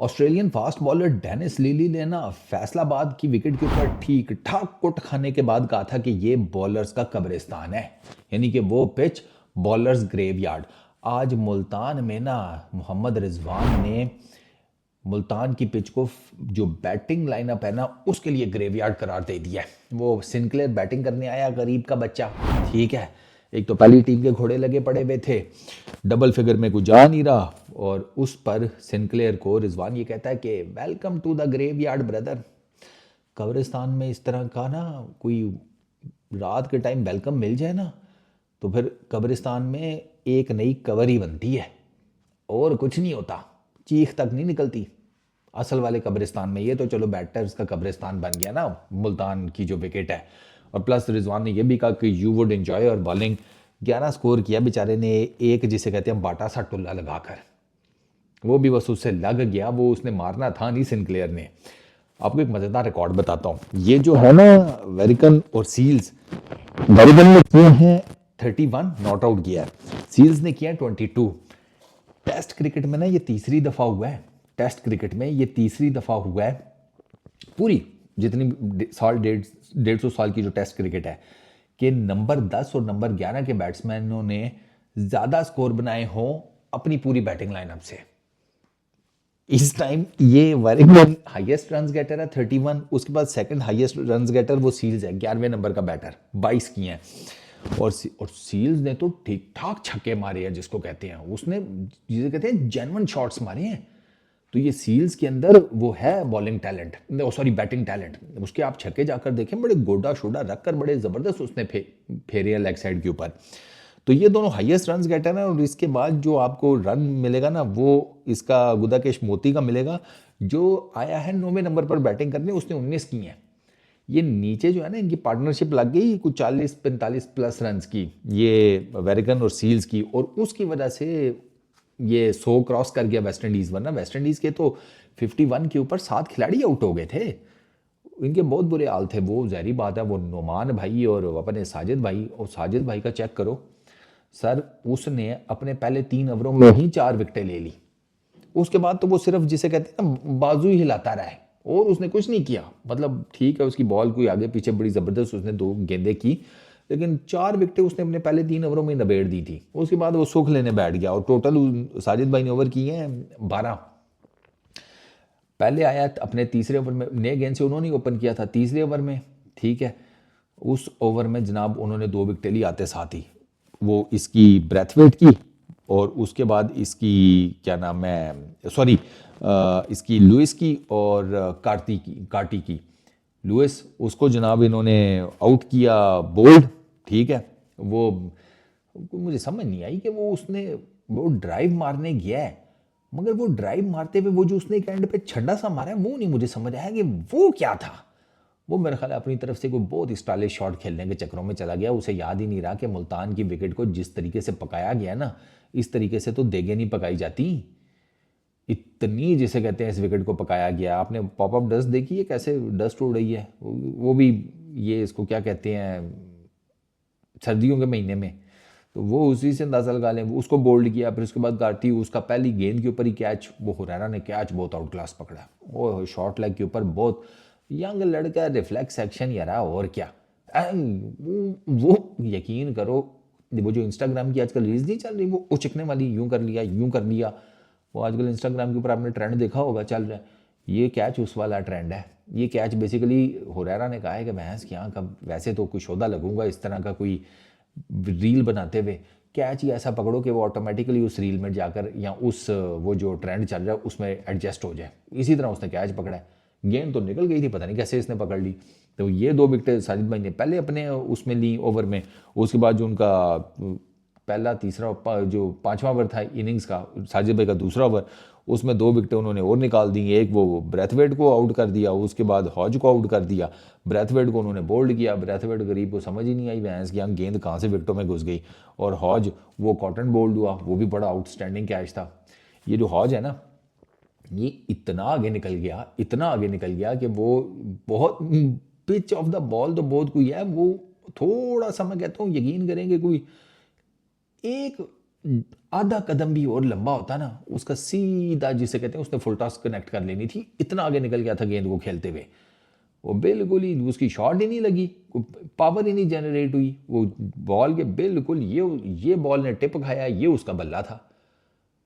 Australian fast bowler Dennis Lillee ने ना फैसलाबाद की विकेट के ऊपर ठीक ठाक कुट खाने के बाद कहा था कि ये बॉलर्स का कब्रिस्तान है, यानी कि वो पिच बॉलर्स ग्रेवयार्ड। आज मुल्तान में ना मोहम्मद रिजवान ने मुल्तान की पिच को जो बैटिंग लाइनअप है ना उसके लिए ग्रेवयार्ड करार दे दिया है। वो सिंक्लेयर बैटिंग करने आया, गरीब का बच्चा, ठीक है। एक तो पहली टीम के घोड़े लगे पड़े हुए थे, डबल फिगर में कुछ जा नहीं रहा, और उस पर सिंक्लेयर को रिजवान ये कहता है कि welcome to the graveyard brother. कब्रिस्तान में इस तरह का ना कोई रात के टाइम वेलकम मिल जाए ना तो फिर कब्रिस्तान में एक नई कबर ही बनती है और कुछ नहीं होता, चीख तक नहीं निकलती असल वाले कब्रिस्तान में। ये तो चलो बैटर्स का कब्रिस्तान बन गया ना मुल्तान की जो विकेट है। और प्लस रिजवान ने यह भी कहा कि यू वुड एंजॉय और बॉलिंग। 11 स्कोर किया बेचारे ने, एक जिसे कहते हैं बाटा सा टुल्ला लगाकर, वो भी बस उससे लग गया, वो उसने मारना था नहीं सिंक्लेयर ने। आपको एक मज़ेदार रिकॉर्ड बताता हूँ, ये जो है ना वेरिकन और सील्स, वेरिकन ने किए हैं 31 नॉट आउट किया है, सील्स ने किया है 22। टेस्ट क्रिकेट में ना ये तीसरी दफ़ा हुआ है, टेस्ट क्रिकेट में ये तीसरी दफ़ा हुआ है पूरी जितनी साल 150 साल की जो टेस्ट क्रिकेट है कि नंबर 10 और नंबर 11 के बैट्समैनों ने ज़्यादा स्कोर बनाए हों अपनी पूरी बैटिंग लाइनअप से। इस टाइम ये वेरिंगटन हाईएस्ट रन गेटर है 31, उसके बाद सेकंड हाईएस्ट रन गेटर वो सील्स है 11वें नंबर का बैटर, 22 किए हैं। और सील्स ने तो ठीक ठाक छक्के मारे हैं जिसको कहते हैं, उसने जिसे कहते हैं जेन्युइन शॉट्स मारे हैं। तो ये सील्स के अंदर वो है bowling talent, sorry batting talent, उसके आप छक्के जाकर देखें, बड़े गोडा शोडा रखकर बड़े ज़बरदस्त उसने फेरे लेग साइड के ऊपर। तो ये दोनों हाईएस्ट रन गेटर हैं। और इसके बाद जो आपको रन मिलेगा ना वो इसका गुदाकेश मोती का मिलेगा, जो आया है 9वें नंबर पर बैटिंग करने, उसने 19 की हैं। ये नीचे जो है ना इनकी पार्टनरशिप लग गई कुछ 40-45 प्लस रन की, ये वेरिगन और सील्स की, और उसकी वजह से ये 100 क्रॉस कर गया वेस्ट इंडीज़। वरना वेस्ट इंडीज़ के तो 51 के ऊपर 7 खिलाड़ी आउट हो गए थे, इनके बहुत बुरे हाल थे। वो जहरी बात है, वो नोमान भाई और अपने साजिद भाई, और साजिद भाई का चेक करो सर, उसने अपने पहले 3 ओवरों में ही 4 विकेटें ले ली। उसके बाद तो वो सिर्फ जिसे कहते हैं ना बाजू ही हिलाता रहा है और उसने कुछ नहीं किया। मतलब ठीक है उसकी बॉल कोई आगे पीछे बड़ी ज़बरदस्त उसने 2 गेंदें की, लेकिन 4 विकेटें उसने अपने पहले 3 ओवरों में नबेड़ दी थी। उसके बाद वो सुख लेने बैठ गया और टोटल साजिद भाई ने ओवर किए हैं 12। पहले आया अपने तीसरे ओवर में, नए गेंद से उन्होंने ओपन किया था तीसरे ओवर में, ठीक है। उस ओवर में जनाब उन्होंने 2 विकेटें ली आते साथ ही, वो इसकी ब्रेथवेट की और उसके बाद इसकी क्या नाम है, सॉरी इसकी लुइस की और कार्टी की। लुइस उसको जनाब इन्होंने आउट किया बोल्ड, ठीक है। वो मुझे समझ नहीं आई कि वो ड्राइव मारने गया है, मगर वो ड्राइव मारते हुए वो जो उसने एक एंड पे छड्डा सा मारा है वो नहीं मुझे समझ आया कि वो क्या था। वो मेरे ख्याल अपनी तरफ से कोई बहुत स्टाइलिश शॉट खेलने के चक्करों में चला गया, उसे याद ही नहीं रहा कि मुल्तान की विकेट को जिस तरीके से पकाया गया ना, इस तरीके से तो देगे नहीं पकाई जाती, इतनी जिसे कहते हैं इस विकेट को पकाया गया। आपने पॉपअप डस्ट देखी है कैसे डस्ट उड़ रही है, वो भी ये इसको क्या कहते हैं सर्दियों के महीने में, तो वो उसी से अंदाज़ा लगा लें। उसको बोल्ड किया, फिर उसके बाद गाटी उसका पहली गेंद के ऊपर ही कैच, वो हुरैरा ने कैच बहुत आउट क्लास पकड़ा, वो शॉर्ट लेग के ऊपर, बहुत यंग लड़का, रिफ्लेक्स एक्शन यार, और क्या। वो यकीन करो, वो जो इंस्टाग्राम की आजकल रील्स नहीं चल रही, वो उचकने वाली, यूं कर लिया यूं कर लिया, वो आजकल इंस्टाग्राम के ऊपर आपने ट्रेंड देखा होगा चल रहा है, ये कैच उस वाला ट्रेंड है। ये कैच बेसिकली हुरैरा ने कहा है कि भैंस की आँख, अब वैसे तो कोई शोधा लगूंगा इस तरह का कोई रील बनाते हुए, कैच ही ऐसा पकड़ो कि वो ऑटोमेटिकली उस रील में जाकर या उस वो जो ट्रेंड चल रहा है उसमें एडजस्ट हो जाए। इसी तरह उसने कैच पकड़ा है, गेंद तो निकल गई थी, पता नहीं कैसे इसने पकड़ ली। तो ये 2 विकेटें साजिद भाई ने पहले अपने उसमें ली ओवर में। उसके बाद जो उनका पहला तीसरा जो 5वां ओवर था इनिंग्स का, साजिद भाई का दूसरा ओवर, उसमें 2 विकेटें उन्होंने और निकाल दी। एक वो ब्रैथवेट को आउट कर दिया, उसके बाद हॉज को आउट कर दिया, ब्रैथवेट को उन्होंने बोल्ड किया। ब्रैथवेट गरीब को समझ ही नहीं आई भैंस की गेंद कहाँ से विकेटों में घुस गई, और हॉज वो कॉटन बोल्ड हुआ, वो भी बड़ा आउटस्टैंडिंग कैच था। ये जो हॉज है ना, ये इतना आगे निकल गया, इतना आगे निकल गया कि वो बहुत पिच ऑफ द बॉल तो बहुत कोई है, वो थोड़ा सा मैं कहता हूँ यकीन करेंगे कोई एक आधा कदम भी और लंबा होता ना, उसका सीधा जिसे कहते हैं उसने फुल टॉस कनेक्ट कर लेनी थी, इतना आगे निकल गया था गेंद को खेलते हुए। वो बिल्कुल ही उसकी शॉट ही नहीं लगी, पावर ही नहीं जनरेट हुई वो बॉल के, बिल्कुल ये बॉल ने टिप खाया, ये उसका बल्ला था।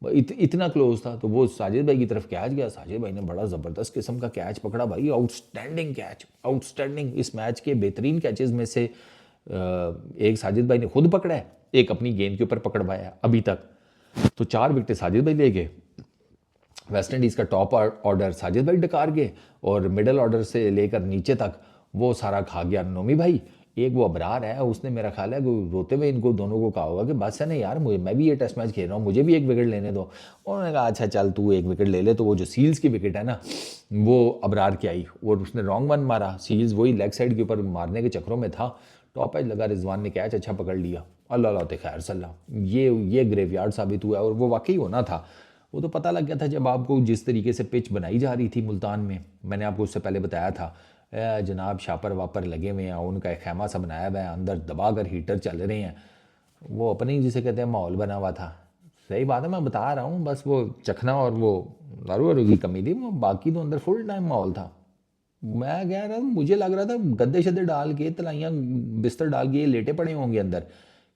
इतना क्लोज था। तो वो साजिद भाई की तरफ कैच गया, साजिद भाई ने बड़ा ज़बरदस्त किस्म का कैच पकड़ा भाई, आउटस्टैंडिंग कैच, आउटस्टैंडिंग। इस मैच के बेहतरीन कैचेस में से एक साजिद भाई ने खुद पकड़ा है, एक अपनी गेंद के ऊपर पकड़वाया अभी तक। तो 4 विकेटें साजिद भाई ले गए। वेस्ट इंडीज़ का टॉप ऑर्डर साजिद भाई डकार गए, और मिडल ऑर्डर से लेकर नीचे तक वो सारा खा गया नोमी भाई। एक वो अबरार है, उसने मेरा ख्याल है रोते हुए इनको दोनों को कहा होगा कि बस है ना यार, मैं भी ये टेस्ट मैच खेल रहा हूँ, मुझे भी एक विकेट लेने दो। उन्होंने कहा अच्छा चल तू एक विकेट ले ले। तो वो जो सील्स की विकेट है ना, वो अबरार की आई और उसने रॉन्ग वन मारा। सील्स वही लेग साइड के ऊपर मारने के चक्रों में था, टॉप एज लगा, रिजवान ने कैच अच्छा पकड़ लिया। अल्लाह अल्लाह खैर सल्ला, ये ग्रेवयार्ड साबित हुआ, और वो वाकई होना था। वो तो पता लग गया था जब आपको जिस तरीके से पिच बनाई जा रही थी मुल्तान में। मैंने आपको उससे पहले बताया था जनाब शापर वापर लगे हुए हैं, उनका एक खैमा सा बनाया हुआ है, अंदर दबा कर हीटर चल रहे हैं, वो अपने ही जिसे कहते हैं माहौल बना हुआ था। सही बात है, मैं बता रहा हूँ, बस वो चखना और वो दारू वारू की कमी थी, वो बाकी तो अंदर फुल टाइम माहौल था। मैं कह रहा मुझे लग रहा था गद्दे शद्दे डाल के, तलाइयाँ बिस्तर डाल के ये लेटे पड़े होंगे अंदर,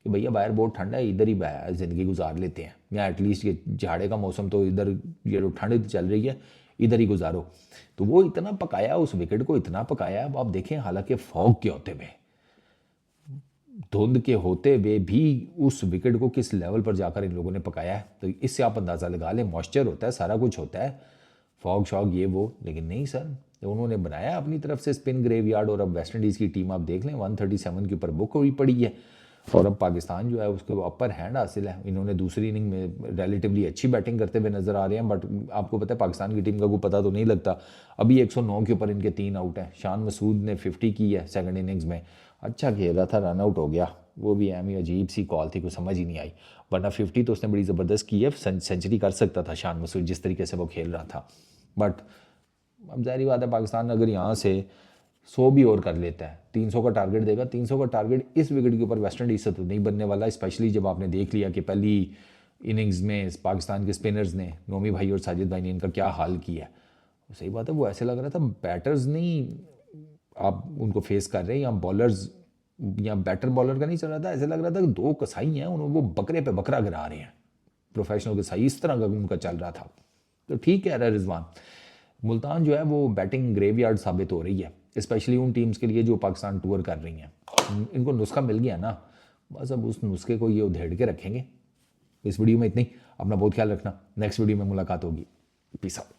कि भैया बाहर बहुत ठंडा है, इधर ही ज़िंदगी गुजार लेते हैं, या एटलीस्ट ये झाड़े का मौसम तो इधर, ये जो ठंड चल रही है इधर ही गुजारो। तो वो इतना पकाया, उस विकेट को इतना पकाया। अब आप देखें, हालांकि फॉग के होते हुए, धुंध के होते हुए भी उस विकेट को किस लेवल पर जाकर इन लोगों ने पकाया है, तो इससे आप अंदाज़ा लगा लें। मॉइस्चर होता है, सारा कुछ होता है, फॉग शॉग ये वो, लेकिन नहीं सर, तो उन्होंने बनाया अपनी तरफ से स्पिन ग्रेवयार्ड। और अब वेस्ट इंडीज़ की टीम आप देख लें 137 के ऊपर बुक हुई पड़ी है, और अब पाकिस्तान जो है उसके अपर हैंड हासिल है। इन्होंने दूसरी इनिंग में रिलेटिवली अच्छी बैटिंग करते हुए नजर आ रहे हैं, बट आपको पता है पाकिस्तान की टीम का कोई पता तो नहीं लगता। अभी 109 के ऊपर इनके 3 आउट हैं। शान मसूद ने 50 की है सेकंड इनिंग्स में, अच्छा खेल रहा था, रन आउट हो गया। वो भी एम अजीब सी कॉल थी, कुछ समझ ही नहीं आई, वरना 50 तो उसने बड़ी ज़बरदस्त की है, सेंचुरी कर सकता था शान मसूद जिस तरीके से वो खेल रहा था। बट अब जाहिर बात है, पाकिस्तान अगर यहाँ से 100 भी और कर लेता है, 300 का टारगेट देगा। 300 का टारगेट इस विकेट के ऊपर वेस्ट इंडीज से तो नहीं बनने वाला, स्पेशली जब आपने देख लिया कि पहली इनिंग्स में पाकिस्तान के स्पिनर्स ने, नोमी भाई और साजिद भाई ने, इनका क्या हाल किया है। सही बात है, वो ऐसे लग रहा था बैटर्स नहीं आप उनको फेस कर रहे हैं, या बॉलर्स, या बैटर बॉलर का नहीं चल रहा था, ऐसे लग रहा था कि 2 कसाई हैं, वो बकरे पे बकरा गिरा रहे हैं, प्रोफेशनल कसाई, इस तरह का उनका चल रहा था। तो ठीक कह रहा है रिजवान, मुल्तान जो है वो बैटिंग ग्रेवयार्ड साबित हो रही है, स्पेशली उन टीम्स के लिए जो पाकिस्तान टूर कर रही हैं। इनको नुस्खा मिल गया ना, बस अब उस नुस्खे को ये उधेड़ के रखेंगे। इस वीडियो में इतनी, अपना बहुत ख्याल रखना, नेक्स्ट वीडियो में मुलाकात होगी। Peace out.